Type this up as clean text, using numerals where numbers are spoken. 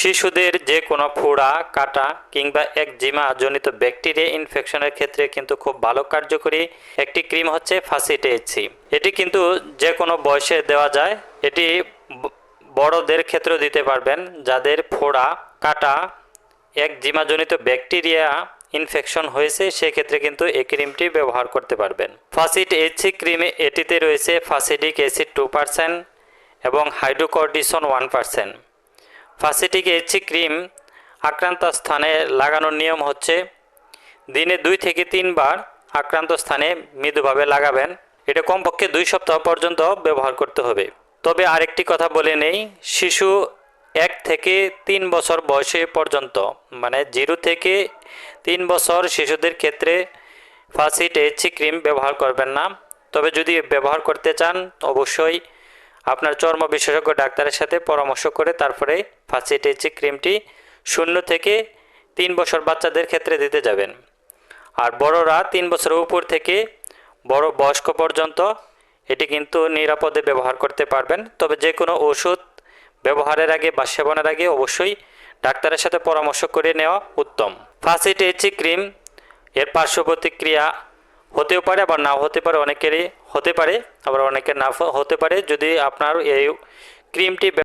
শিশুদের যে কোনো ফোড়া, কাটা কিংবা একজিমা জনিত ব্যাকটেরিয়া ইনফেকশনের ক্ষেত্রে কিন্তু খুব ভালো কার্যকরী একটি ক্রিম হচ্ছে ফাসিটিএইচসি। এটি কিন্তু যে কোনো বয়সে দেওয়া যায়। এটি বড়দের ক্ষেত্রেও দিতে পারবেন, যাদের ফোড়া, কাটা, একজিমা জনিত ব্যাকটেরিয়া ইনফেকশন হয়েছে সেক্ষেত্রে কিন্তু এই ক্রিমটি ব্যবহার করতে পারবেন। ফাসিটিএইচসি ক্রিমে এটিতে রয়েছে ফাসিটিক অ্যাসিড 2% এবং হাইড্রোকর্টিসন 1%। ফাসিটিএইচসি ক্রিম আক্রান্ত স্থানে লাগানোর নিয়ম হচ্ছে দিনে 2 থেকে 3 বার আক্রান্ত স্থানে মৃদুভাবে লাগাবেন। এটা কমপক্ষে 2 সপ্তাহ পর্যন্ত ব্যবহার করতে হবে। তবে আরেকটি কথা বলে নেই, শিশু 1 থেকে 3 বছর বয়সে পর্যন্ত, মানে 0 থেকে 3 বছর শিশুদের ক্ষেত্রে ফাসিটিএইচসি ক্রিম ব্যবহার করবেন না। তবে যদি ব্যবহার করতে চান অবশ্যই আপনার চর্ম বিশেষজ্ঞ ডাক্তারের সাথে পরামর্শ করে তারপরে ফাসিটিএইচসি ক্রিমটি 0 থেকে 3 বছর বাচ্চাদের ক্ষেত্রে দিতে যাবেন। আর বড়রা 3 বছরের উপর থেকে বড় বয়স্ক পর্যন্ত এটি কিন্তু নিরাপদে ব্যবহার করতে পারবেন। তবে যে কোনো ওষুধ ব্যবহারের আগে বা সেবনের আগে অবশ্যই ডাক্তারের সাথে পরামর্শ করে নেওয়া উত্তম। ফাসিটিএইচসি ক্রিম এর পার্শ্ব প্রতিক্রিয়া হতেও পারে আবার নাও হতে পারে, অনেকেরই হতে পারে আবার অনেকের না হতে পারে। যদি আপনার এই ক্রিমটি